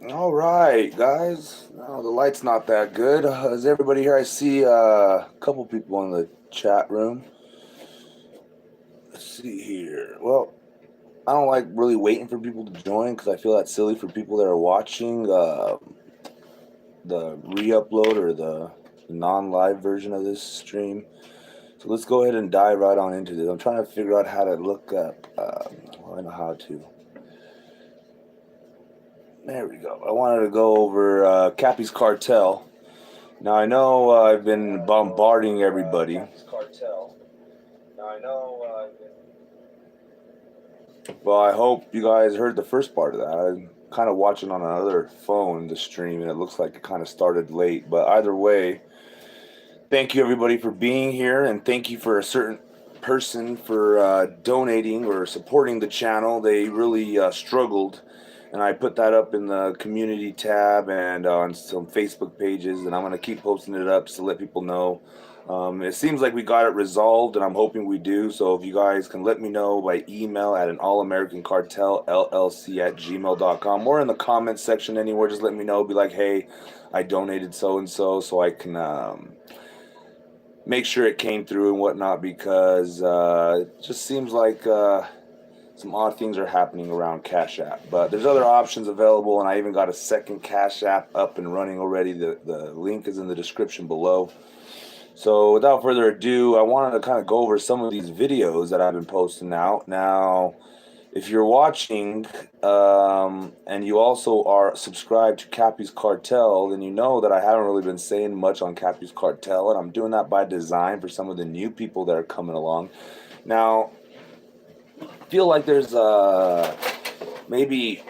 All right, guys. No, the light's not that good. Is everybody here? I see a couple people in the chat room. Let's see here. Well, I don't like really waiting for people to join because I feel that's silly for people that are watching the re-upload or the non-live version of this stream. So let's go ahead and dive right on into this. I'm trying to figure out how to look up. I know how to. There we go. I wanted to go over KAPPY'S Cartel. Now I know I've been bombarding everybody. Well, I hope you guys heard the first part of that. I'm kind of watching on another phone the stream, and it looks like it kind of started late. But either way, thank you everybody for being here, and thank you for a certain person for donating or supporting the channel. They really struggled, and I put that up in the community tab and on some Facebook pages, and I'm going to keep posting it up to let people know. It seems like we got it resolved, and I'm hoping we do. So if you guys can let me know by email at an allamericancartelllc@gmail.com or in the comments section anywhere, just let me know. Be like, hey, I donated so and so I can make sure it came through and whatnot, because it just seems like some odd things are happening around Cash App. But there's other options available, and I even got a second Cash App up and running already. The link is in the description below. So without further ado, I wanted to kind of go over some of these videos that I've been posting out. Now, if you're watching and you also are subscribed to KAPPY'S Cartel, then you know that I haven't really been saying much on KAPPY'S Cartel, and I'm doing that by design for some of the new people that are coming along. Now, I feel like there's maybe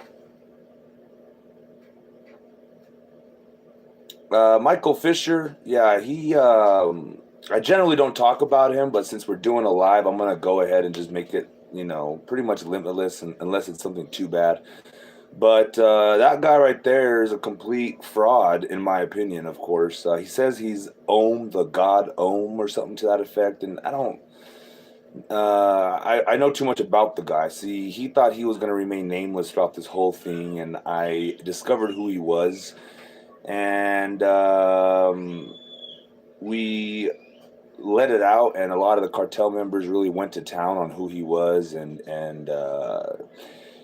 Michael Fisher. Yeah, he. I generally don't talk about him, but since we're doing a live, I'm gonna go ahead and just make it, pretty much limitless, unless it's something too bad. But that guy right there is a complete fraud, in my opinion. Of course, he says he's Om, the god Om, or something to that effect, and I don't. I know too much about the guy. See, he thought he was going to remain nameless throughout this whole thing, and I discovered who he was, and we let it out, and a lot of the cartel members really went to town on who he was, and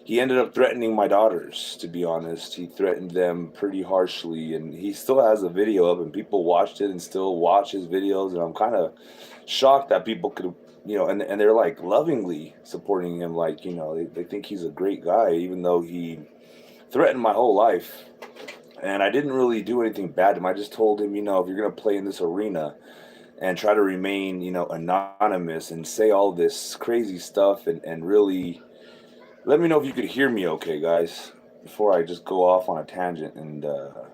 he ended up threatening my daughters. To be honest, he threatened them pretty harshly, and he still has a video up, and people watched it and still watch his videos, and I'm kind of shocked that people could, and they're like lovingly supporting him, like, they think he's a great guy, even though he threatened my whole life. And I didn't really do anything bad to him. I just told him, if you're going to play in this arena and try to remain, anonymous and say all this crazy stuff, and really let me know if you could hear me okay, guys, before I just go off on a tangent. And the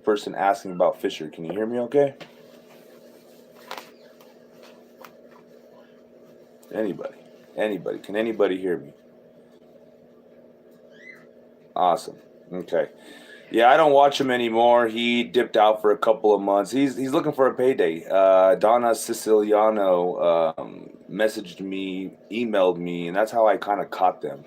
person asking about Fisher, can you hear me okay? Anybody, can anybody hear me? Awesome. Okay. Yeah, I don't watch him anymore. He dipped out for a couple of months. He's looking for a payday. Donna Siciliano messaged me, emailed me, and that's how I kind of caught them.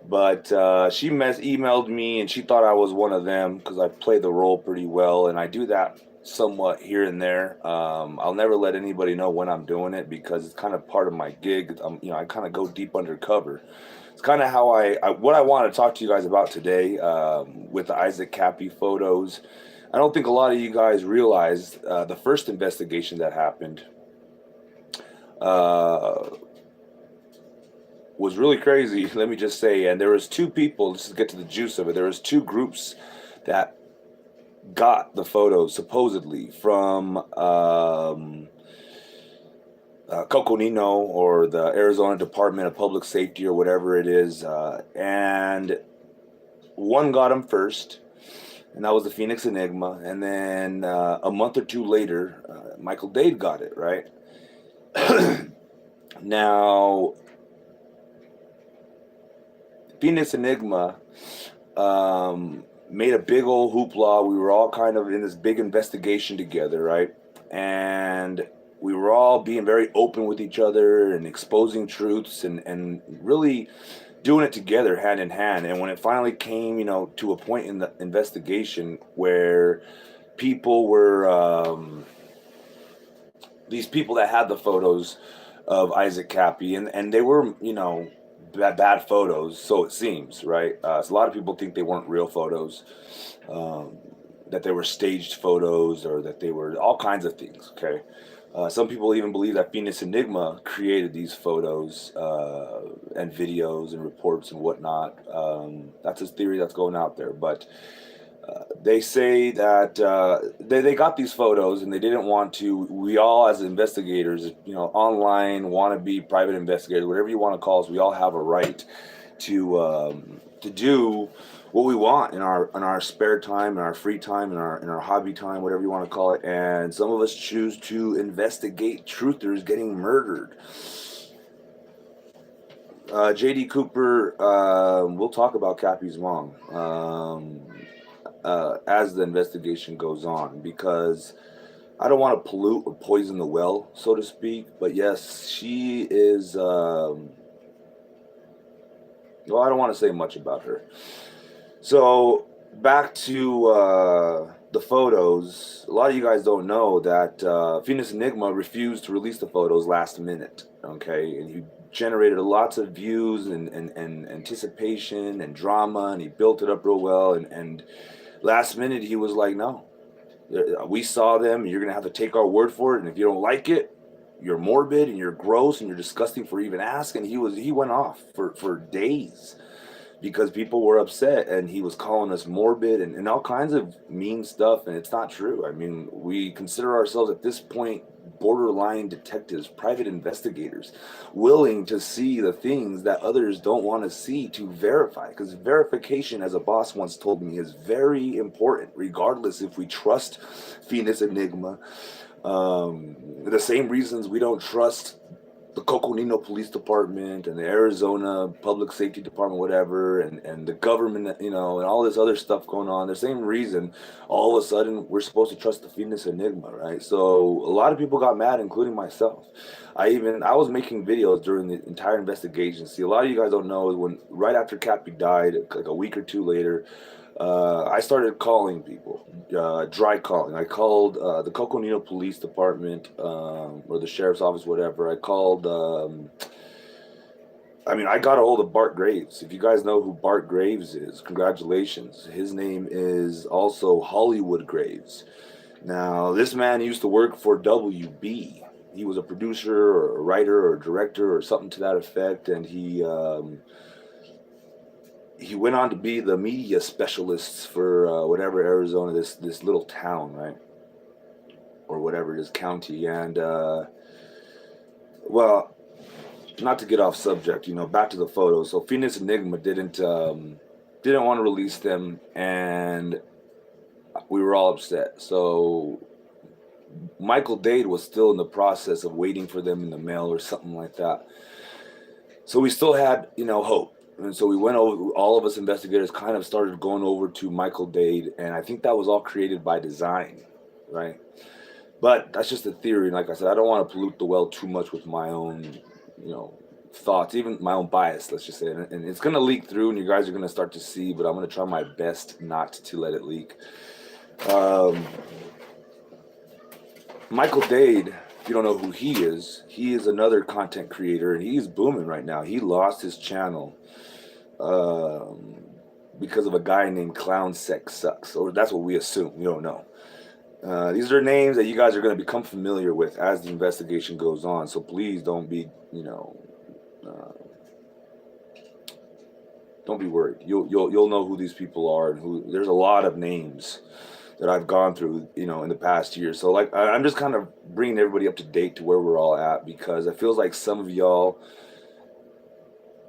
But she emailed me, and she thought I was one of them because I play the role pretty well, and I do that somewhat here and there. I'll never let anybody know when I'm doing it because it's kind of part of my gig. I kind of go deep undercover. It's kind of how what I want to talk to you guys about today, with the Isaac Kappy photos. I don't think a lot of you guys realized the first investigation that happened uh, was really crazy. Let me just say, and there was two people. Let's just get to the juice of it. There was two groups that got the photos supposedly from Coconino, or the Arizona Department of Public Safety, or whatever it is, and one got them first, and that was the Phoenix Enigma, and then a month or two later, Michael Dade got it, right? Now, Phoenix Enigma made a big old hoopla. We were all kind of in this big investigation together, right? And we were all being very open with each other and exposing truths, and really doing it together, hand in hand. And when it finally came, to a point in the investigation where people were, these people that had the photos of Isaac Kappy, and they were, bad photos, so it seems, right? So a lot of people think they weren't real photos, that they were staged photos, or that they were all kinds of things, okay? Some people even believe that Venus Enigma created these photos and videos and reports and whatnot. That's a theory that's going out there, but they say that they got these photos and they didn't want to. We all, as investigators, online, wannabe private investigators, whatever you want to call us, we all have a right to do what we want in our spare time, in our free time, in our hobby time, whatever you want to call it. And some of us choose to investigate truthers getting murdered. JD Cooper, we'll talk about Kappy's mom as the investigation goes on, because I don't want to pollute or poison the well, so to speak. But yes, she is. Well, I don't want to say much about her. So back to the photos. A lot of you guys don't know that Venus Enigma refused to release the photos last minute. Okay, and he generated lots of views and anticipation and drama, and he built it up real well. And last minute, he was like, "No, we saw them. You're gonna have to take our word for it. And if you don't like it, you're morbid and you're gross and you're disgusting for even asking." He went off for days because people were upset, and he was calling us morbid and all kinds of mean stuff, and it's not true. I mean, we consider ourselves at this point borderline detectives, private investigators, willing to see the things that others don't want to see to verify, because verification, as a boss once told me, is very important, regardless if we trust Venus Enigma. The same reasons we don't trust the Coconino Police Department and the Arizona Public Safety Department, whatever, and the government, and all this other stuff going on. The same reason, all of a sudden, we're supposed to trust the Venus Enigma, right? So a lot of people got mad, including myself. I was making videos during the entire investigation. See, a lot of you guys don't know, right after Kappy died, like a week or two later, I started calling people, dry calling. I called the Coconino Police Department, or the Sheriff's Office, whatever. I called, I got a hold of Bart Graves. If you guys know who Bart Graves is, congratulations. His name is also Hollywood Graves. Now, this man used to work for WB. He was a producer or a writer or a director or something to that effect, and he went on to be the media specialist for whatever Arizona, this little town, right? Or whatever it is, county. And, well, not to get off subject, back to the photos. So Venus Enigma didn't want to release them, and we were all upset. So Michael Dade was still in the process of waiting for them in the mail or something like that. So we still had, hope. And so we went over, all of us investigators kind of started going over to Michael Dade, and I think that was all created by design, right? But that's just a theory. And like I said, I don't want to pollute the well too much with my own, thoughts, even my own bias, let's just say. And it's going to leak through, and you guys are going to start to see, but I'm going to try my best not to let it leak. Michael Dade, if you don't know who he is another content creator, and he's booming right now. He lost his channel because of a guy named Clown Sex Sucks, or that's what we assume. We don't know. These are names that you guys are going to become familiar with as the investigation goes on. So please don't be, don't be worried. You'll know who these people are, and who. There's a lot of names that I've gone through, in the past year. So like, I'm just kind of bringing everybody up to date to where we're all at, because it feels like some of y'all,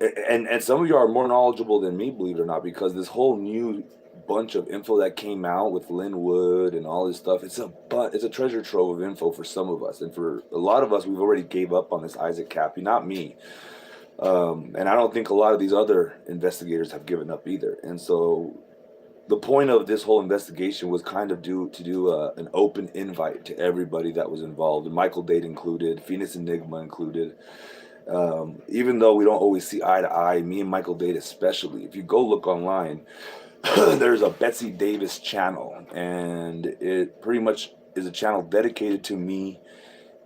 and some of y'all are more knowledgeable than me, believe it or not, because this whole new bunch of info that came out with Linwood and all this stuff, it's a treasure trove of info for some of us, and for a lot of us, we've already gave up on this Isaac Kappy. Not me, and I don't think a lot of these other investigators have given up either. And so the point of this whole investigation was kind of to do an open invite to everybody that was involved, and Michael Dade included, Venus Enigma included. Even though we don't always see eye to eye, me and Michael Dade especially, if you go look online, there's a Betsy Davis channel, and it pretty much is a channel dedicated to me,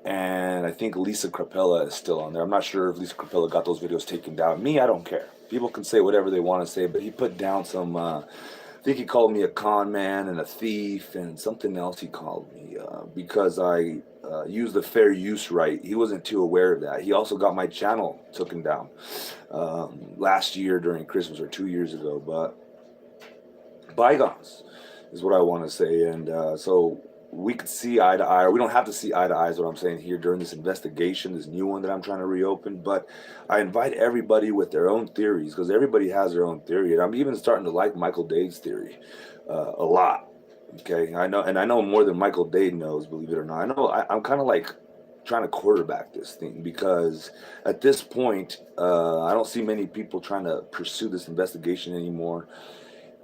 and I think Lisa Crapella is still on there. I'm not sure if Lisa Crapella got those videos taken down. Me, I don't care. People can say whatever they want to say, but he put down some, I think he called me a con man and a thief and something else he called me because I used the fair use right. He wasn't too aware of that. He also got my channel taken down last year during Christmas or 2 years ago, but bygones is what I want to say. And so we could see eye to eye, or we don't have to see eye to eye is what I'm saying here during this investigation, this new one that I'm trying to reopen. But I invite everybody with their own theories, because everybody has their own theory. And I'm even starting to like Michael Dade's theory a lot. Okay, I know, and I know more than Michael Dade knows, believe it or not. I know I'm kind of like trying to quarterback this thing, because at this point, I don't see many people trying to pursue this investigation anymore.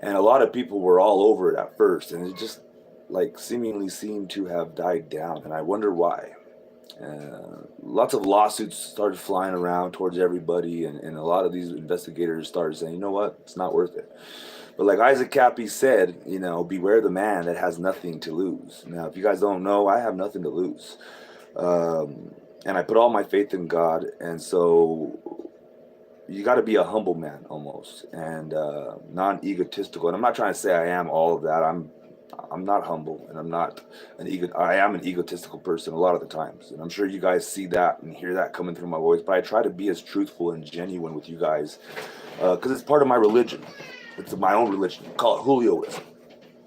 And a lot of people were all over it at first, and it just like seemingly seemed to have died down. And I wonder why. Lots of lawsuits started flying around towards everybody, and a lot of these investigators started saying, you know what, it's not worth it. But like Isaac Cappy said, you know, beware the man that has nothing to lose. Now, if you guys don't know, I have nothing to lose. And I put all my faith in God. And so you got to be a humble man almost, and non-egotistical. And I'm not trying to say I am all of that. I'm not humble, and I'm not I am an egotistical person a lot of the times. And I'm sure you guys see that and hear that coming through my voice. But I try to be as truthful and genuine with you guys because it's part of my religion. It's my own religion. I call it Julioism.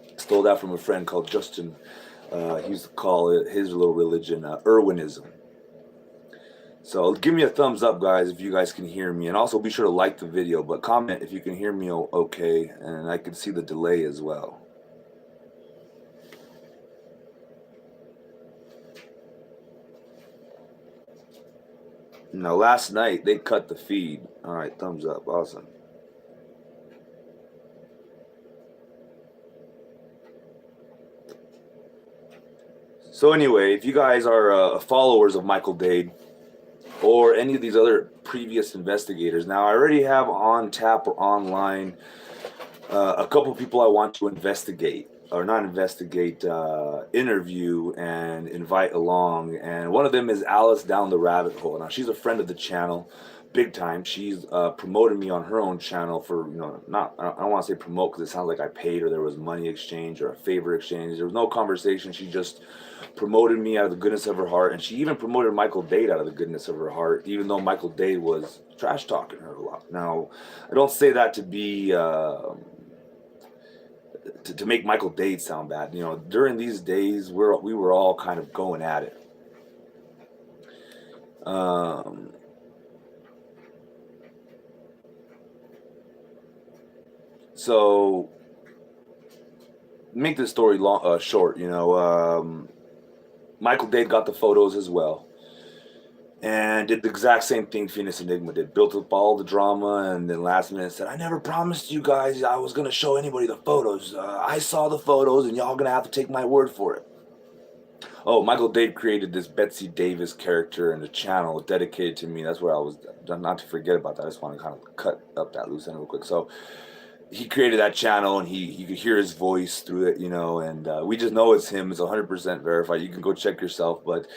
I stole that from a friend called Justin. He used to call it his little religion Irwinism. So give me a thumbs up, guys, if you guys can hear me. And also be sure to like the video, but comment if you can hear me okay. And I can see the delay as well. Now, last night, they cut the feed. All right, thumbs up. Awesome. So anyway, if you guys are followers of Michael Dade or any of these other previous investigators, now I already have on tap or online a couple of people I want to investigate, or not investigate, interview and invite along. And one of them is Alice Down the Rabbit Hole. Now, she's a friend of the channel, big time. She's promoted me on her own channel for, you know, I don't want to say promote because it sounds like I paid or there was money exchange or a favor exchange. There was no conversation. She just promoted me out of the goodness of her heart. And she even promoted Michael Dade out of the goodness of her heart, even though Michael Dade was trash talking her a lot. Now, I don't say that to be... to make Michael Dade sound bad. You know, during these days, we were all kind of going at it. So, make this story short, you know, Michael Dade got the photos as well. And did the exact same thing Phoenix Enigma did. Built up all the drama, and then last minute said, I never promised you guys I was going to show anybody the photos. I saw the photos, and y'all going to have to take my word for it. Oh, Michael Dade created this Betsy Davis character and a channel dedicated to me. That's where I was, not to forget about that. I just want to kind of cut up that loose end real quick. So he created that channel, and you could hear his voice through it, you know, and we just know it's him. It's 100% verified. You can go check yourself, but...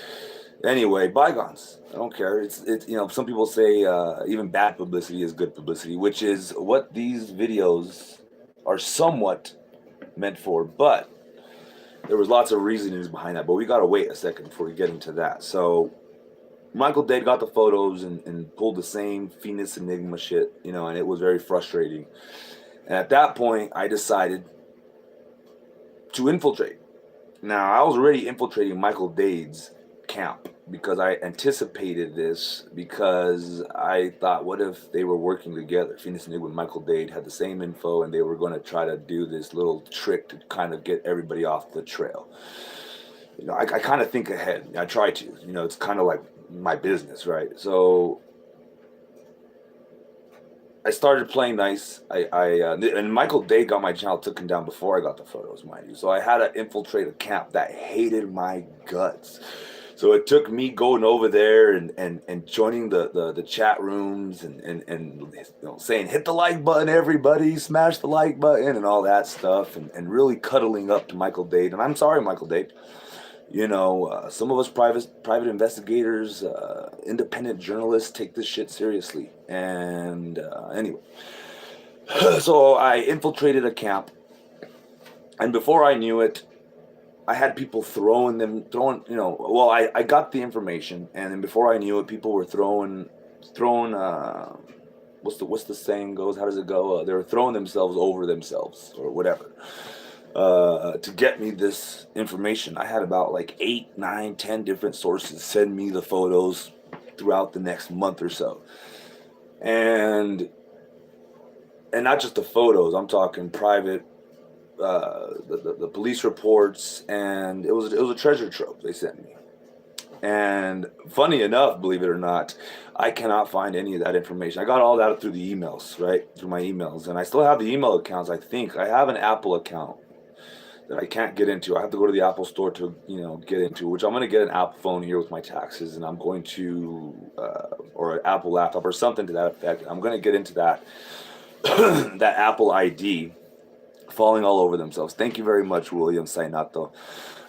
Anyway, bygones. I don't care. It's you know, some people say even bad publicity is good publicity, which is what these videos are somewhat meant for. But there was lots of reasonings behind that. But we got to wait a second before we get into that. So Michael Dade got the photos and pulled the same Phoenix Enigma shit, you know, and it was very frustrating. And at that point, I decided to infiltrate. Now, I was already infiltrating Michael Dade's camp because I anticipated this, because I thought, what if they were working together? Phoenix Enigma and Michael Dade had the same info, and they were going to try to do this little trick to kind of get everybody off the trail. You know, I kind of think ahead. I try to. You know, it's kind of like my business, right? So I started playing nice. And Michael Dade got my channel taken down before I got the photos, mind you. So I had to infiltrate a camp that hated my guts. So it took me going over there and joining the chat rooms and saying, hit the like button, everybody, smash the like button and all that stuff, and really cuddling up to Michael Dade. And I'm sorry, Michael Dade. Some of us private investigators, independent journalists take this shit seriously. And anyway, so I infiltrated a camp, and before I knew it, I had people I got the information, and then before I knew it, people were throwing, what's the saying goes? How does it go? They were throwing themselves over themselves or whatever, to get me this information. I had about like 8, 9, 10 different sources send me the photos throughout the next month or so, and not just the photos. I'm talking private. The police reports, and it was a treasure trove they sent me. And funny enough, believe it or not, I cannot find any of that information. I got all that through the emails, right? Through my emails, and I still have the email accounts. I think I have an Apple account that I can't get into. I have to go to the Apple store to get into, which I'm going to get an Apple phone here with my taxes, and I'm going to or an Apple laptop or something to that effect. I'm going to get into that that Apple ID. Falling all over themselves. Thank you very much, William Sainato.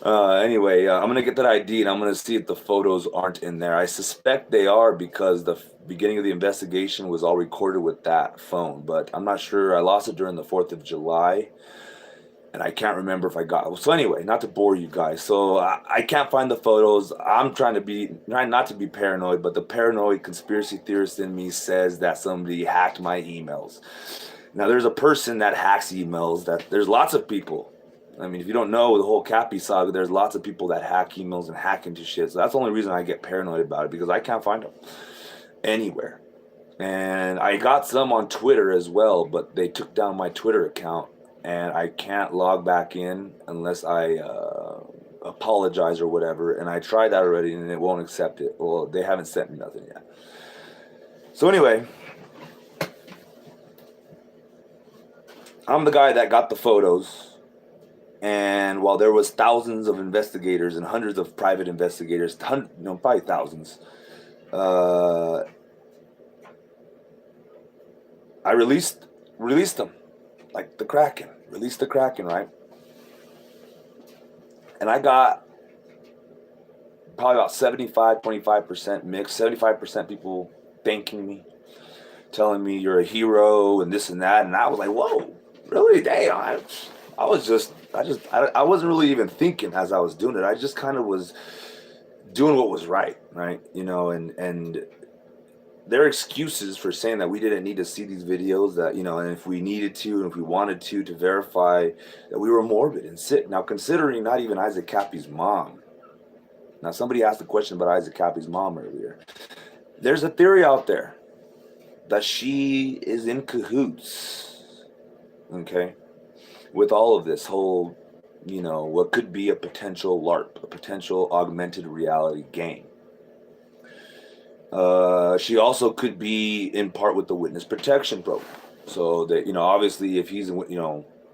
Anyway, I'm going to get that ID, and I'm going to see if the photos aren't in there. I suspect they are, because the beginning of the investigation was all recorded with that phone, but I'm not sure. I lost it during the 4th of July, and I can't remember if I got it. So anyway, not to bore you guys. So I can't find the photos. I'm trying not to be paranoid, but the paranoid conspiracy theorist in me says that somebody hacked my emails. Now, there's a person that hacks emails. There's lots of people. I mean, if you don't know the whole KAPPY'S saga, there's lots of people that hack emails and hack into shit. So that's the only reason I get paranoid about it, because I can't find them anywhere. And I got some on Twitter as well, but they took down my Twitter account, and I can't log back in unless I apologize or whatever. And I tried that already, and it won't accept it. Well, they haven't sent me nothing yet. So anyway, I'm the guy that got the photos, and while there was thousands of investigators and hundreds of private investigators, probably thousands, I released them, like the Kraken. Released the Kraken, right? And I got probably about 25% mix, 75% people thanking me, telling me you're a hero and this and that, and I was like, whoa. Really? Damn. I wasn't really even thinking as I was doing it. I just kind of was doing what was right? And their excuses for saying that we didn't need to see these videos, that, and if we needed to, and if we wanted to verify that we were morbid and sick. Now, considering not even Isaac Kappy's mom. Now, somebody asked a question about Isaac Kappy's mom earlier. There's a theory out there that she is in cahoots, okay, with all of this whole, what could be a potential LARP, a potential augmented reality game. She also could be in part with the witness protection program. So that, obviously if he's,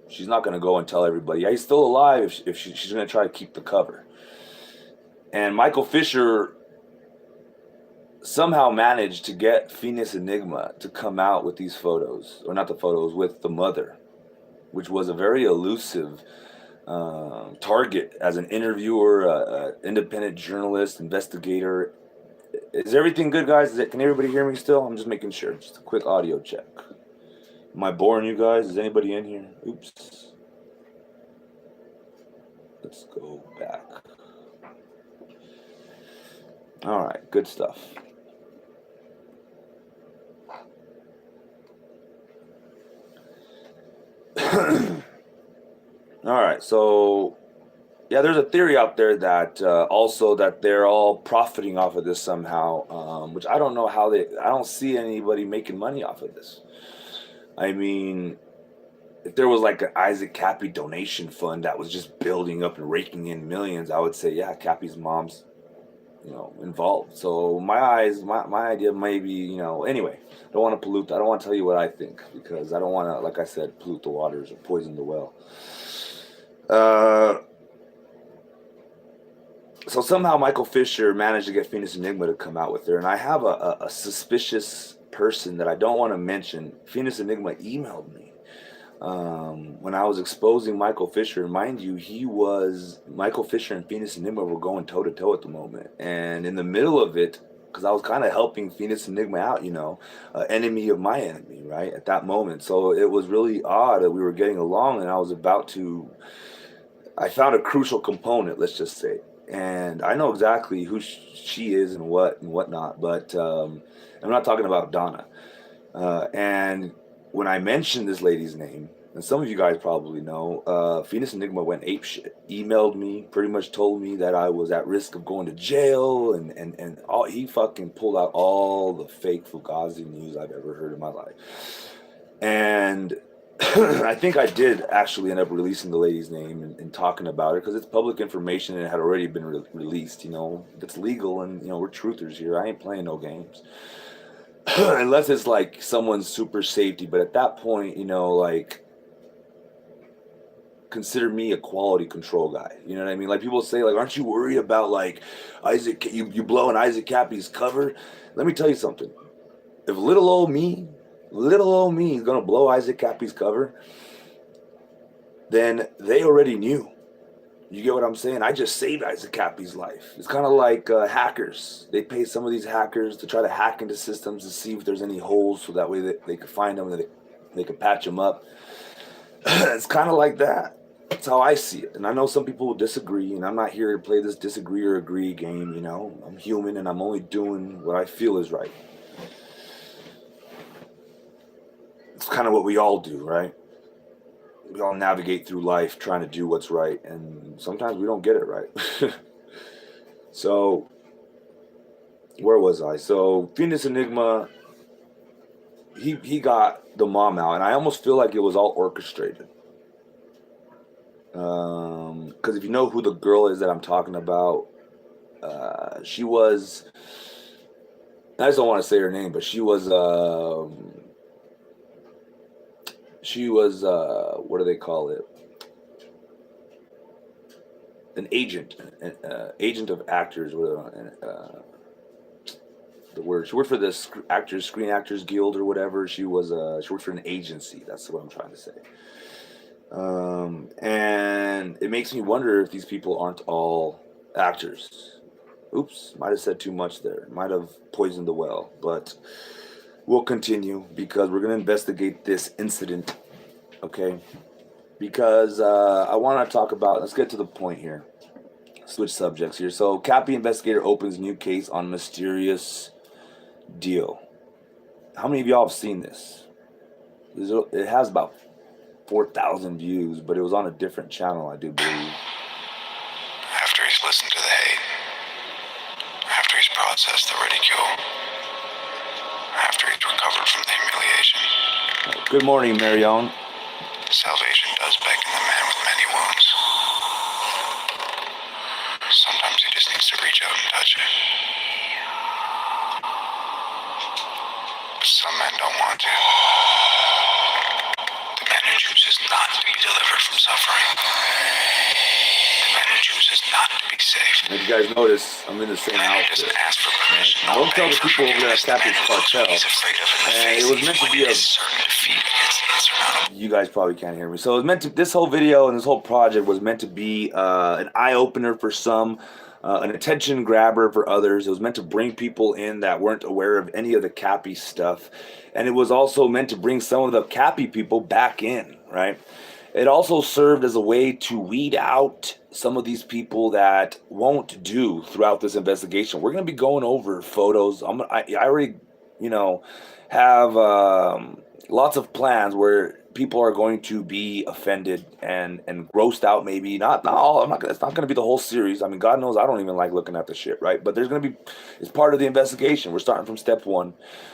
she's not going to go and tell everybody, yeah, he's still alive, if she's going to try to keep the cover. And Michael Fisher somehow managed to get Phoenix Enigma to come out with these photos, or not the photos, with the mother, which was a very elusive target as an interviewer, independent journalist, investigator. Is everything good, guys? Can everybody hear me still? I'm just making sure. Just a quick audio check. Am I boring you guys? Is anybody in here? Oops. Let's go back. All right, good stuff. All right, so yeah, there's a theory out there that also that they're all profiting off of this somehow, which I don't know how I don't see anybody making money off of this. I mean, if there was like an Isaac Kappy donation fund that was just building up and raking in millions, I would say, yeah, Kappy's mom's, involved. So my idea maybe, anyway, I don't want to pollute. I don't want to tell you what I think, because I don't want to, like I said, pollute the waters or poison the well. So somehow Michael Fisher managed to get Phoenix Enigma to come out with her, and I have a suspicious person that I don't want to mention. Phoenix Enigma emailed me when I was exposing Michael Fisher. And mind you, Michael Fisher and Phoenix Enigma were going toe to toe at the moment, and in the middle of it, because I was kind of helping Phoenix Enigma out, enemy of my enemy, right, at that moment. So it was really odd that we were getting along, and I found a crucial component, let's just say. And I know exactly who she is and what and whatnot, but I'm not talking about Donna. And when I mentioned this lady's name, and some of you guys probably know, Phoenix Enigma went apeshit. Emailed me, pretty much told me that I was at risk of going to jail, and he fucking pulled out all the fake Fugazi news I've ever heard in my life. And I think I did actually end up releasing the lady's name and talking about it because it's public information and it had already been released. It's legal, and we're truthers here. I ain't playing no games. Unless it's like someone's super safety, but at that point, consider me a quality control guy. You know what I mean? Like people say, like, aren't you worried about like Isaac? You blowing Isaac Kappy's cover? Let me tell you something. If little old me is gonna blow Isaac Kappy's cover, then they already knew. You get what I'm saying? I just saved Isaac Kappy's life. It's kind of like hackers. They pay some of these hackers to try to hack into systems to see if there's any holes, so that way they could find them and they could patch them up. It's kind of like that. That's how I see it. And I know some people will disagree, and I'm not here to play this disagree or agree game. I'm human, and I'm only doing what I feel is right. It's kind of what we all do, right? We all navigate through life trying to do what's right, and sometimes we don't get it right. So, where was I? So, Phoenix Enigma, he got the mom out, and I almost feel like it was all orchestrated. Because if you know who the girl is that I'm talking about, she was, I just don't want to say her name, but she was what do they call it? An agent, agent of actors. The word, she worked for the Screen Actors Guild or whatever. She worked for an agency. That's what I'm trying to say. And it makes me wonder if these people aren't all actors. Oops, might have said too much there. Might have poisoned the well, but we'll continue because we're going to investigate this incident, okay? Because I want to talk about, let's get to the point here. Switch subjects here. So, Kappy investigator opens new case on mysterious deal. How many of y'all have seen this? It has about 4,000 views, but it was on a different channel, I do believe. After he's listened to the hate, after he's processed the ridicule, after he's recovered from the humiliation. Good morning, Marion. Salvation does beckon the man with many wounds. Sometimes he just needs to reach out and touch it. But some men don't want to. The man who chooses not to be delivered from suffering. The man who chooses not to be saved. As you guys notice, I'm in the same outfit. Ask for permission. Don't tell the people over there at KAPPY'S Cartel. And it was meant to be you guys probably can't hear me. So it was meant to, this whole video and this whole project was meant to be an eye-opener for some, an attention grabber for others. It was meant to bring people in that weren't aware of any of the Kappy stuff. And it was also meant to bring some of the Kappy people back in, right? It also served as a way to weed out some of these people that won't do throughout this investigation. We're going to be going over photos. I already, have lots of plans where people are going to be offended and grossed out. Maybe not all. It's not going to be the whole series. I mean, God knows I don't even like looking at the shit, right? But there's going to be, it's part of the investigation. We're starting from step one.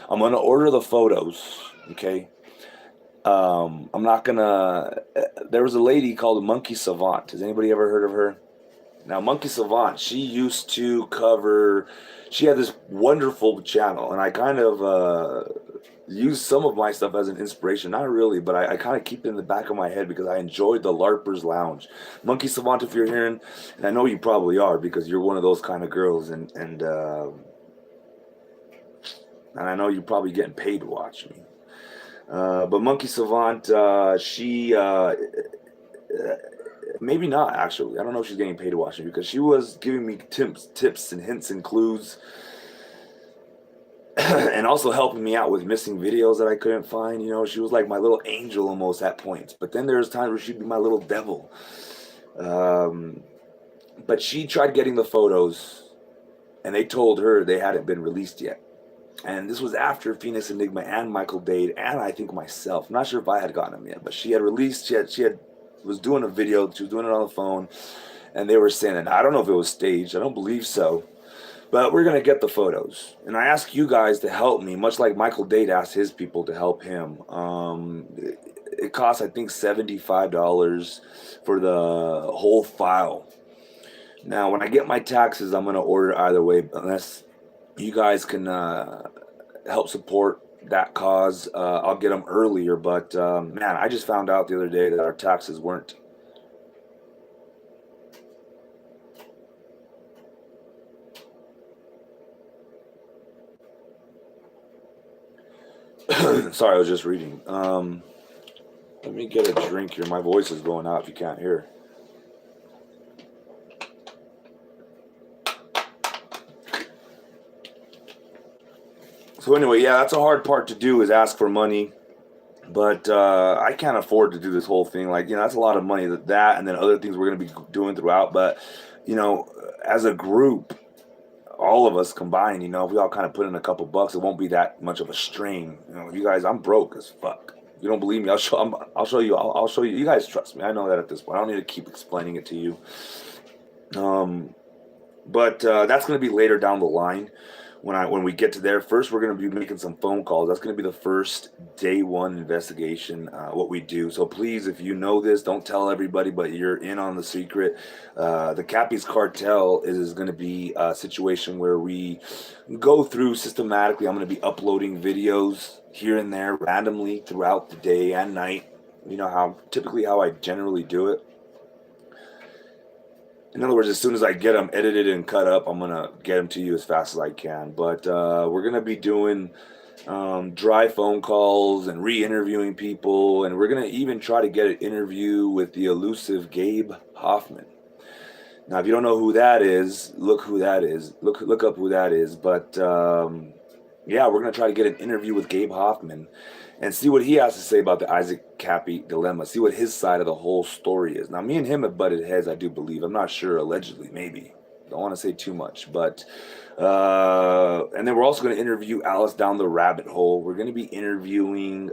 I'm going to order the photos, okay? I'm not gonna. There was a lady called Monkey Savant. Has anybody ever heard of her? Now, Monkey Savant, she used to cover. She had this wonderful channel, and I kind of use some of my stuff as an inspiration. Not really, but I kind of keep it in the back of my head because I enjoyed the LARPers Lounge. Monkey Savant, if you're hearing, and I know you probably are because you're one of those kind of girls, and I know you're probably getting paid to watch me. But Monkey Savant, she maybe not actually. I don't know if she's getting paid to watch me because she was giving me tips and hints and clues, and also helping me out with missing videos that I couldn't find. You know, she was like my little angel almost at points. But then there's times where she'd be my little devil. But she tried getting the photos, and they told her they hadn't been released yet. And this was after Phoenix Enigma and Michael Dade and I think myself. I'm not sure if I had gotten them yet, but she had released. She had was doing a video. She was doing it on the phone, and they were saying it. I don't know if it was staged. I don't believe so. But we're gonna get the photos, and I ask you guys to help me, much like Michael Dade asked his people to help him. It costs I think $75 for the whole file. Now, when I get my taxes, I'm gonna order either way, unless you guys can help support that cause. I'll get them earlier, but man, I just found out the other day that our taxes weren't. Sorry, I was just reading. Let me get a drink here. My voice is going out if you can't hear. So anyway, yeah, that's a hard part to do is ask for money. But I can't afford to do this whole thing. Like, you know, that's a lot of money. That and then other things we're going to be doing throughout. But, you know, as a group, all of us combined, you know, if we all kind of put in a couple bucks, it won't be that much of a strain. You know, you guys, I'm broke as fuck. If you don't believe me, I'll show you. I'll show you. You guys trust me. I know that at this point. I don't need to keep explaining it to you. But that's going to be later down the line when we get to there. First, we're going to be making some phone calls. That's going to be the first day one investigation, what we do. So please, if you know this, don't tell everybody, but you're in on the secret. The KAPPY'S cartel is going to be a situation where we go through systematically. I'm going to be uploading videos here and there randomly throughout the day and night. You know how I generally do it. In other words, as soon as I get them edited and cut up, I'm going to get them to you as fast as I can. But we're going to be doing dry phone calls and re-interviewing people. And we're going to even try to get an interview with the elusive Gabe Hoffman. Now, if you don't know who that is, look who that is. Look up who that is. But yeah, we're going to try to get an interview with Gabe Hoffman and see what he has to say about the Isaac Kappy dilemma. See what his side of the whole story is. Now, me and him have butted heads, I do believe. I'm not sure, allegedly, maybe. Don't want to say too much. But, and then we're also going to interview Alice down the rabbit hole. We're going to be interviewing,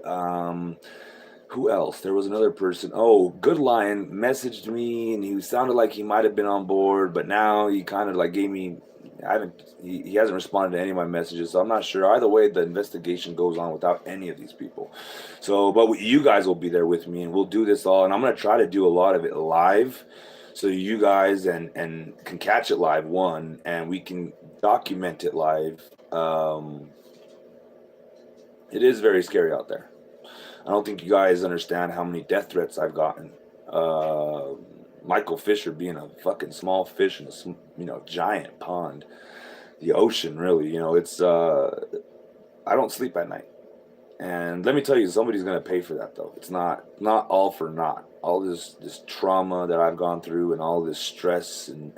who else? There was another person. Oh, Good Lion messaged me, and he sounded like he might have been on board, but now he kind of like gave me, he hasn't responded to any of my messages, so I'm not sure. Either way, the investigation goes on without any of these people. So, but you guys will be there with me, and we'll do this all, and I'm going to try to do a lot of it live, so you guys and can catch it live, one, and we can document it live. It is very scary out there. I don't think you guys understand how many death threats I've gotten. Michael Fisher being a fucking small fish in a giant pond, the ocean, really. You know, it's I don't sleep at night, and let me tell you, somebody's gonna pay for that though. It's not all for naught. All this trauma that I've gone through and all this stress and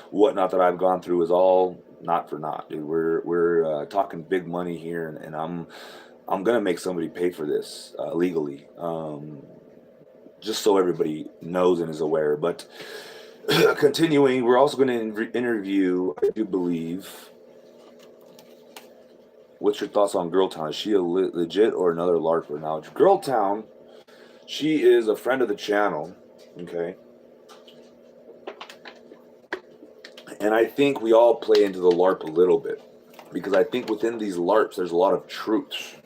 whatnot that I've gone through is all not for naught, dude. We're talking big money here, and I'm gonna make somebody pay for this legally. Just so everybody knows and is aware. But continuing, we're also going to interview, I do believe, what's your thoughts on Girltown? Is she a legit or another LARPer? Now, Girltown, she is a friend of the channel, okay? And I think we all play into the LARP a little bit, because I think within these LARPs, there's a lot of truths.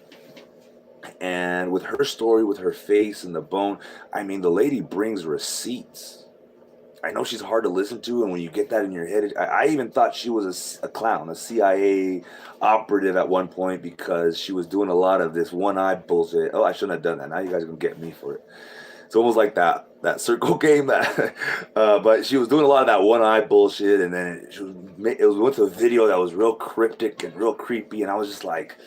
And with her story, with her face and the bone, I mean, the lady brings receipts. I know she's hard to listen to, and when you get that in your head, I even thought she was a clown, a CIA operative at one point because she was doing a lot of this one-eye bullshit. Oh, I shouldn't have done that. Now you guys are gonna get me for it. It's almost like that circle game that, but she was doing a lot of that one-eye bullshit, and then it was with a video that was real cryptic and real creepy, and I was just like,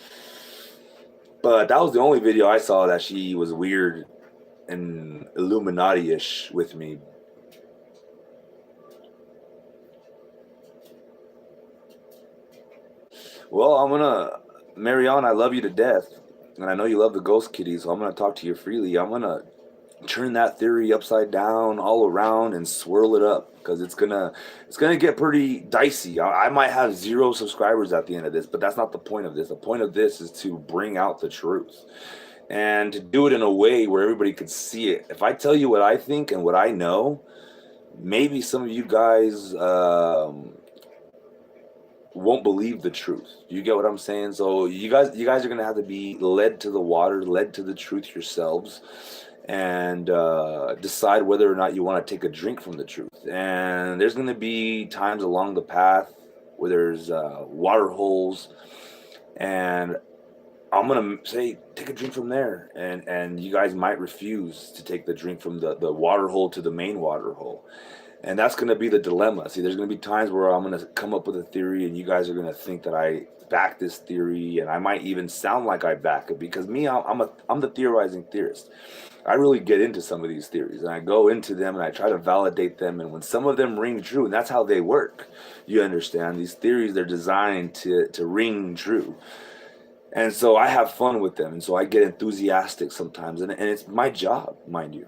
but that was the only video I saw that she was weird and Illuminati-ish with me. Well, Marianne, I love you to death, and I know you love the ghost kitty, so I'm gonna talk to you freely. I'm gonna turn that theory upside down, all around, and swirl it up because it's gonna get pretty dicey. I might have 0 subscribers at the end of this, but that's not the point of this. The point of this is to bring out the truth and to do it in a way where everybody could see it. If I tell you what I think and what I know, maybe some of you guys won't believe the truth. You get what I'm saying? So you guys are gonna have to be led to the water, led to the truth yourselves, and decide whether or not you want to take a drink from the truth. And there's gonna be times along the path where there's water holes, and I'm gonna say take a drink from there, and you guys might refuse to take the drink from the water hole to the main water hole. And that's going to be the dilemma. See, there's going to be times where I'm going to come up with a theory and you guys are going to think that I back this theory, and I might even sound like I back it because me, I'm the theorizing theorist. I really get into some of these theories and I go into them and I try to validate them, and when some of them ring true, and that's how they work, you understand, these theories, they're designed to ring true. And so I have fun with them, and so I get enthusiastic sometimes, and it's my job, mind you.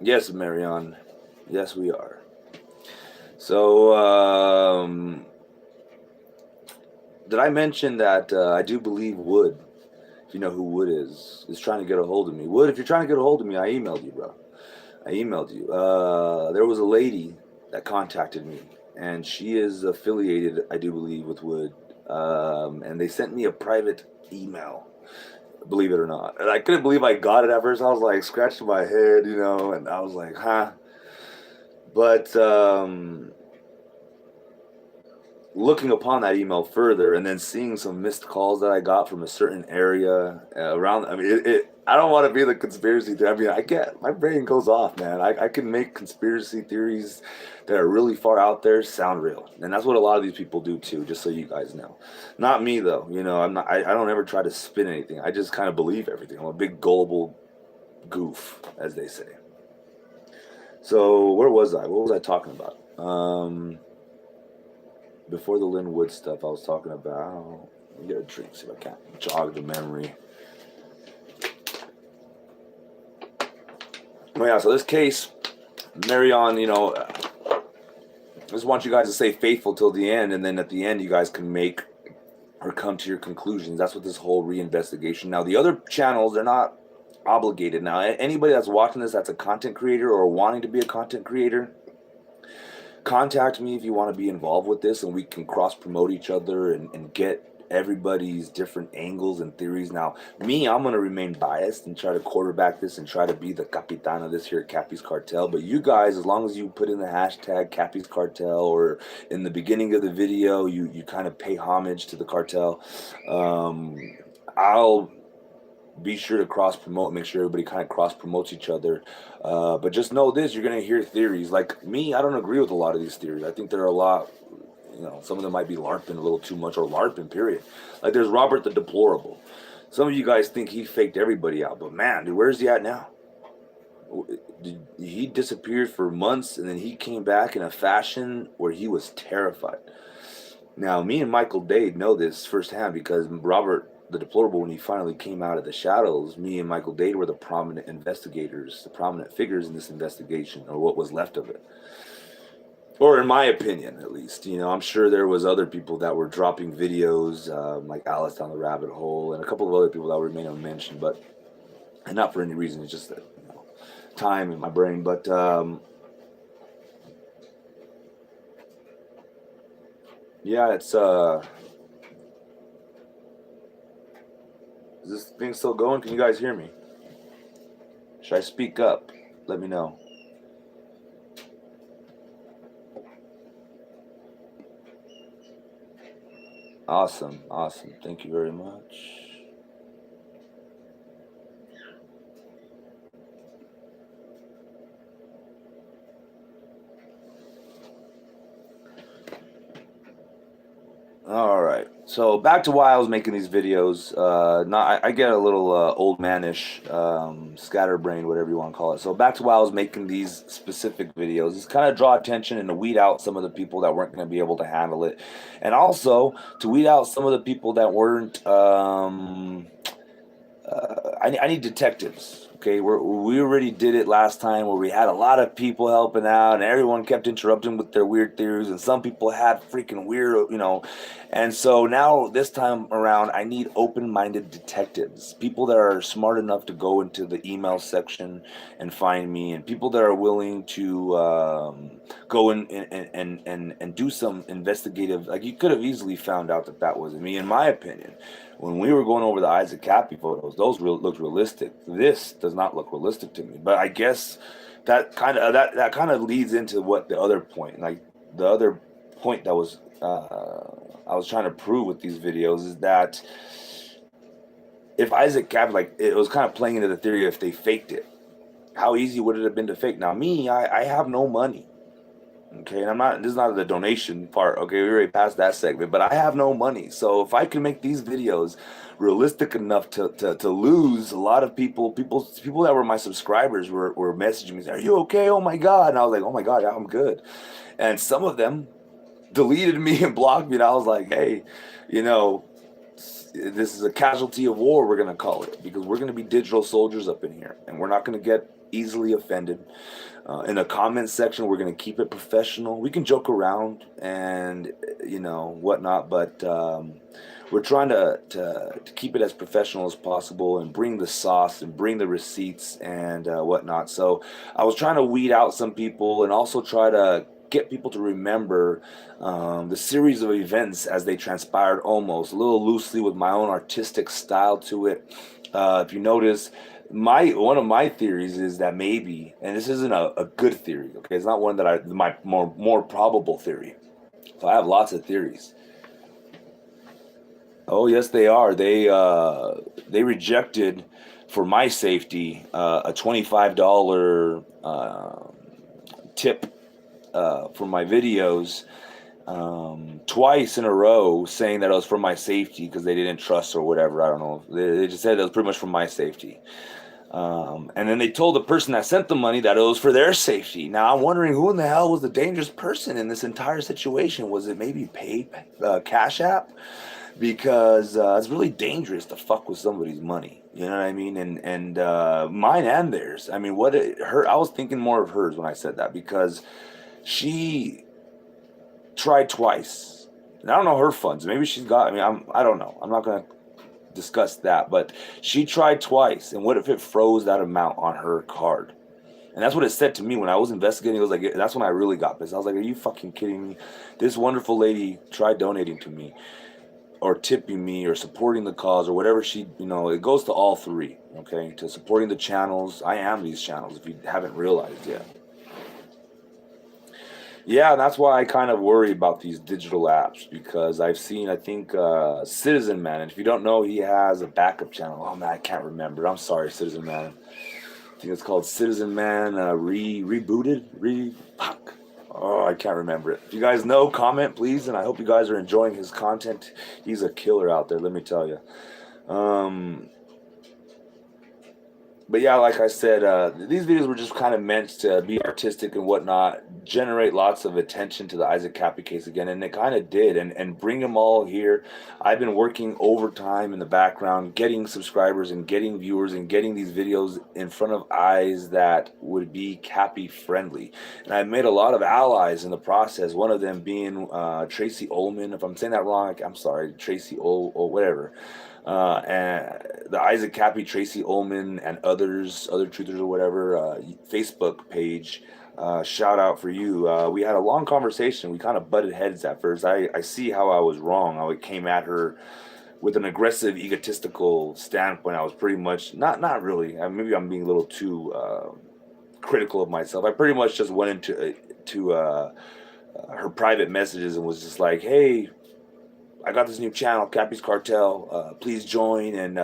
Yes, Marianne. Yes, we are. So, did I mention that I do believe Wood, if you know who Wood is trying to get a hold of me? Wood, if you're trying to get a hold of me, I emailed you, bro. I emailed you. There was a lady that contacted me, and she is affiliated, I do believe, with Wood. And they sent me a private email, believe it or not. And I couldn't believe I got it at first. I was like scratching my head, and I was like, huh? But looking upon that email further and then seeing some missed calls that I got from a certain area around, I mean, I don't want to be the conspiracy theory. I mean, I get, my brain goes off, man. I can make conspiracy theories that are really far out there sound real. And that's what a lot of these people do too, just so you guys know. Not me though, I don't ever try to spin anything. I just kind of believe everything. I'm a big gullible goof, as they say. So where was I? What was I talking about? Before the Linwood stuff, I was talking about. Let me get a drink, see if I can jog the memory. Well, yeah, so this case, Marion, I just want you guys to stay faithful till the end, and then at the end, you guys can make or come to your conclusions. That's what this whole reinvestigation. Now, the other channels, they're not obligated. Now, anybody that's watching this that's a content creator or wanting to be a content creator, contact me if you want to be involved with this, and we can cross promote each other and get everybody's different angles and theories. Now, me, I'm going to remain biased and try to quarterback this and try to be the capitan of this here at KAPPY'S Cartel. But you guys, as long as you put in the hashtag KAPPY'S Cartel, or in the beginning of the video, you kind of pay homage to the cartel, I'll be sure to cross promote, make sure everybody kind of cross promotes each other. But just know this, you're going to hear theories. Like me, I don't agree with a lot of these theories. I think there are a lot, some of them might be LARPing a little too much, or LARPing, period. Like there's Robert the Deplorable. Some of you guys think he faked everybody out, but man, dude, where's he at now? He disappeared for months, and then he came back in a fashion where he was terrified. Now, me and Michael Dade know this firsthand because Robert the Deplorable, when he finally came out of the shadows, me and Michael Dade were the prominent investigators, the prominent figures in this investigation, or what was left of it. Or in my opinion, at least. I'm sure there was other people that were dropping videos, like Alice Down the Rabbit Hole, and a couple of other people that remain unmentioned, but and not for any reason. It's just that time in my brain. But yeah, it's is this thing still going? Can you guys hear me? Should I speak up? Let me know. Awesome. Thank you very much. All right. So back to why I was making these videos. I get a little old manish, scatterbrained, whatever you want to call it. So back to why I was making these specific videos is kind of draw attention and to weed out some of the people that weren't going to be able to handle it, and also to weed out some of the people that weren't. I need detectives. Okay, we already did it last time where we had a lot of people helping out, and everyone kept interrupting with their weird theories, and some people had freaking weird, And so now this time around, I need open-minded detectives, people that are smart enough to go into the email section and find me, and people that are willing to go in and do some investigative. Like you could have easily found out that that wasn't me, in my opinion. When we were going over the Isaac Kappy photos, those looked realistic. This does not look realistic to me. But I guess that kind of leads into what the other point, like the other point that was I was trying to prove with these videos is that if Isaac Kappy, like it was kind of playing into the theory if they faked it, how easy would it have been to fake? Now me, I have no money. Okay, and I'm not. This is not the donation part. Okay, we already passed that segment. But I have no money, so if I can make these videos realistic enough to lose a lot of people that were my subscribers were messaging me, "Are you okay? Oh my god!" And I was like, "Oh my god, yeah, I'm good." And some of them deleted me and blocked me, and I was like, "Hey, you know, this is a casualty of war. We're gonna call it because we're gonna be digital soldiers up in here, and we're not gonna get easily offended." In the comments section, we're gonna keep it professional. We can joke around and whatnot, but we're trying to keep it as professional as possible and bring the sauce and bring the receipts and whatnot. So I was trying to weed out some people and also try to get people to remember the series of events as they transpired, almost a little loosely with my own artistic style to it. If you notice, one of my theories is that maybe, and this isn't a good theory, okay, it's not one that my more probable theory. So I have lots of theories. Oh yes, they are. They rejected, for my safety, a $25 tip for my videos, twice in a row, saying that it was for my safety because they didn't trust or whatever. I don't know. They just said it was pretty much for my safety. And then they told the person that sent the money that it was for their safety. Now I'm wondering who in the hell was the dangerous person in this entire situation. Was it maybe CASHAPP? Because it's really dangerous to fuck with somebody's money. You know what I mean? And mine and theirs. I mean, I was thinking more of hers when I said that because she tried twice. And I don't know her funds. Maybe she's got. I mean, I don't know. I'm not gonna discuss that, but she tried twice, and what if it froze that amount on her card? And that's what it said to me when I was investigating. It was like, that's when I really got pissed. I was like, are you fucking kidding me? This wonderful lady tried donating to me or tipping me or supporting the cause or whatever it goes to all three, okay, to supporting the channels. I am these channels if you haven't realized yet. Yeah, that's why I kind of worry about these digital apps, because I think Citizen Man, and if you don't know, he has a backup channel. Oh man, I can't remember. I'm sorry, Citizen Man. I think it's called Citizen Man Rebooted. Fuck. Oh, I can't remember it. If you guys know, comment please, and I hope you guys are enjoying his content. He's a killer out there, let me tell you. But yeah, like I said, these videos were just kind of meant to be artistic and whatnot, generate lots of attention to the Isaac Kappy case again, and it kind of did, and bring them all here. I've been working overtime in the background, getting subscribers and getting viewers and getting these videos in front of eyes that would be Kappy friendly. And I've made a lot of allies in the process, one of them being Tracy Ullman. If I'm saying that wrong, I'm sorry, Tracy or whatever. And the Isaac Kappy, Tracy Ullman, and other truthers or whatever Facebook page. Shout out for you. We had a long conversation. We kind of butted heads at first. I see how I was wrong. How I came at her with an aggressive, egotistical standpoint. I was pretty much not really. Maybe I'm being a little too critical of myself. I pretty much just went into her private messages and was just like, "Hey, I got this new channel, KAPPY'S Cartel. Please join, and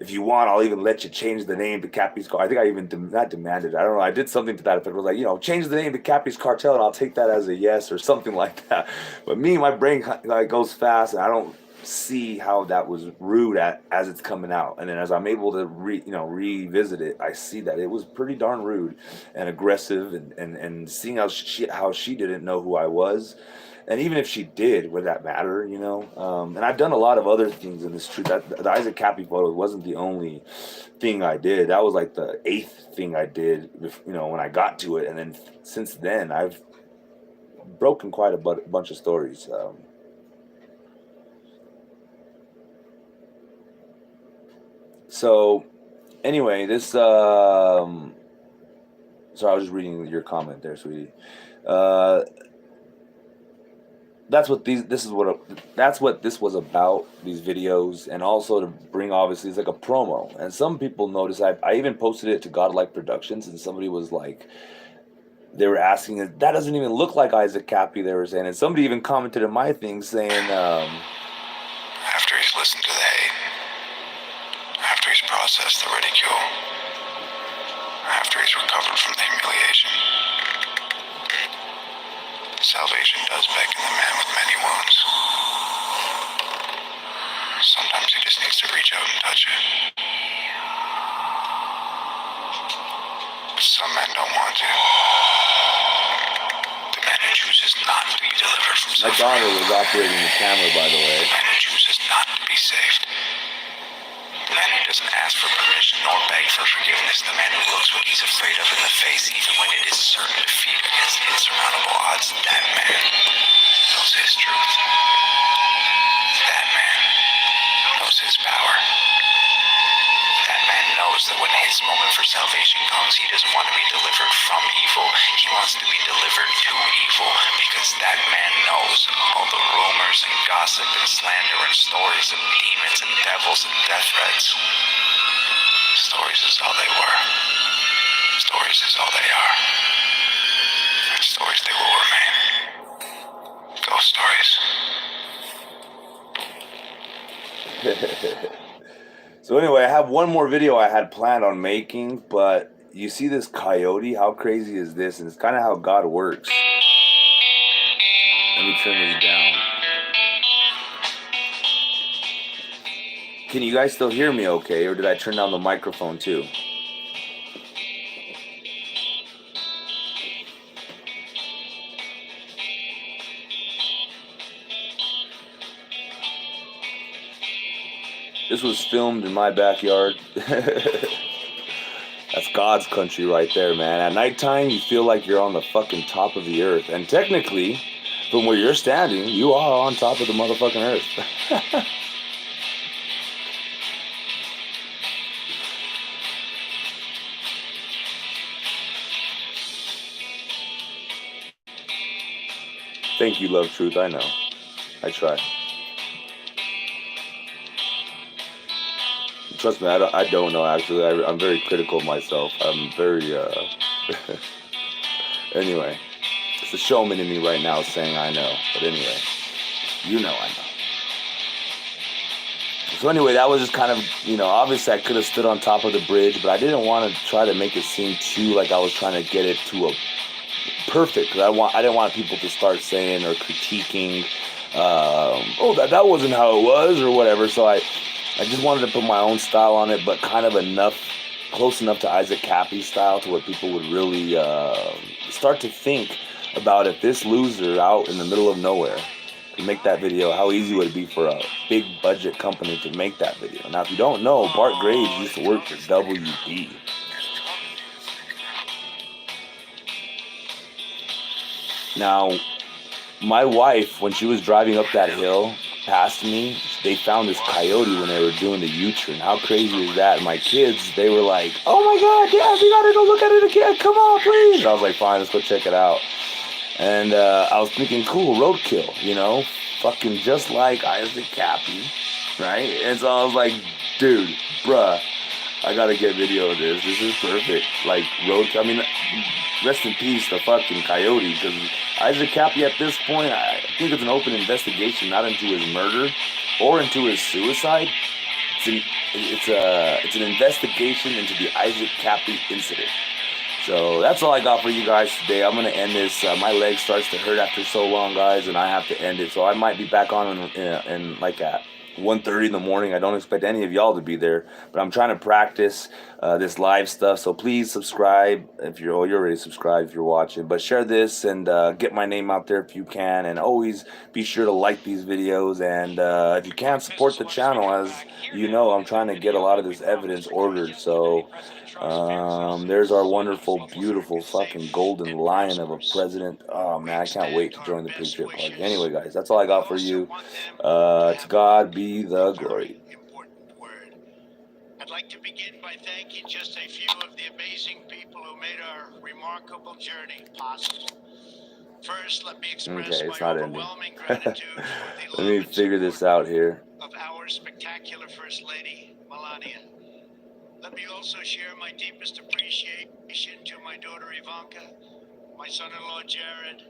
if you want, I'll even let you change the name to KAPPY'S Cartel." I think I even not demanded. I don't know. I did something to that effect. It was like, change the name to KAPPY'S Cartel, and I'll take that as a yes or something like that. But my brain like goes fast, and I don't see how that was rude as it's coming out. And then as I'm able to revisit it, I see that it was pretty darn rude and aggressive, and seeing how she didn't know who I was. And even if she did, would that matter, And I've done a lot of other things in this truth. The Isaac Kappy photo wasn't the only thing I did. That was like the 8th thing I did, when I got to it. And then since then, I've broken quite a bunch of stories. So, anyway, this. Sorry, I was just reading your comment there, sweetie. That's what this was about, these videos, and also to bring, obviously, it's like a promo. And some people notice I even posted it to Godlike Productions, and somebody was like, they were asking, that doesn't even look like Isaac Kappy, they were saying. And somebody even commented in my thing saying, after he's listened to the hate, after he's processed the ridicule, after he's recovered from the humiliation, salvation does beckon the man with many wounds. Sometimes he just needs to reach out and touch it. But some men don't want to. The man who chooses not to be delivered from suffering. My daughter was operating the camera, by the way. The man who chooses not to be saved. The man who doesn't ask for permission nor beg for forgiveness. The man who looks what he's afraid of in the face, even when it is certain defeat against insurmountable odds. That man knows his truth. That man knows his power. That man knows that when his moment for salvation comes, he doesn't want to be delivered from evil. He wants to be delivered to evil, because that man knows all the rumors and gossip and slander and stories of demons and devils and death threats. Stories is all they were. Stories is all they are. And stories they will remain. Ghost stories. So anyway, I have one more video I had planned on making, but you see this coyote? How crazy is this? And it's kind of how God works. Let me turn this down. Can you guys still hear me okay, or did I turn down the microphone too? This was filmed in my backyard. That's God's country right there, man. At nighttime, you feel like you're on the fucking top of the earth. And technically, from where you're standing, you are on top of the motherfucking earth. Thank you, Love Truth. I know. I try. Trust me, I don't know, actually. I'm very critical of myself. I'm very, Anyway, it's the showman in me right now saying I know. But anyway, I know. So anyway, that was just kind of, obviously I could have stood on top of the bridge, but I didn't want to try to make it seem too like I was trying to get it to a perfect. Cause I didn't want people to start saying or critiquing, that wasn't how it was or whatever. So I just wanted to put my own style on it, but kind of close enough to Isaac Kappy's style to where people would really start to think about, if this loser out in the middle of nowhere could make that video, how easy would it be for a big budget company to make that video? Now, if you don't know, Bart Graves used to work for WB. Now, my wife, when she was driving up that hill past me, they found this coyote when they were doing the U-turn. How crazy is that? My kids, they were like, "Oh my God, yes, we gotta go look at it again. Come on, please." I was like, "Fine, let's go check it out." And I was thinking, cool, roadkill, fucking just like Isaac Kappy. right? And so I was like, dude, bruh, I gotta get video of this. This is perfect. Like, I mean, rest in peace, the fucking coyote, because Isaac Kappy at this point, I think it's an open investigation, not into his murder or into his suicide. It's an investigation into the Isaac Kappy incident. So that's all I got for you guys today. I'm gonna end this. My leg starts to hurt after so long, guys, and I have to end it. So I might be back on in like at 1:30 in the morning. I don't expect any of y'all to be there, but I'm trying to practice this live stuff. So please subscribe if you're already subscribed if you're watching. But share this and get my name out there if you can, and always be sure to like these videos. And if you can, support the channel. As you know, I'm trying to get a lot of this evidence ordered. So. There's our wonderful, beautiful, fucking golden lion of a president. Oh man, I can't wait to join the Patriot Party. Anyway, guys, that's all I got for you. To God be the glory. I'd like to begin by thanking just a few of the amazing people who made our remarkable journey possible. First, let me express my overwhelming gratitude for the Let me figure this out here. Of our spectacular First Lady, Melania. Let me also share my deepest appreciation to my daughter Ivanka, my son-in-law Jared,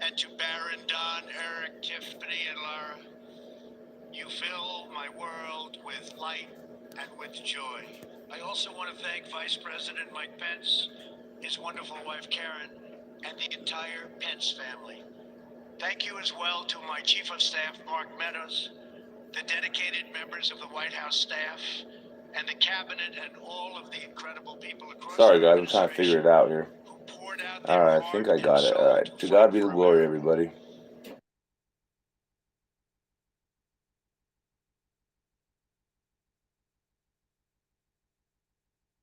and to Baron, Don, Eric, Tiffany, and Lara. You fill my world with light and with joy. I also want to thank Vice President Mike Pence, his wonderful wife Karen, and the entire Pence family. Thank you as well to my Chief of Staff, Mark Meadows, the dedicated members of the White House staff, and the cabinet, and all of the incredible people across the Sorry guys, I'm trying to figure it out here. Alright, I think I got it. Alright, to God be the glory, everybody.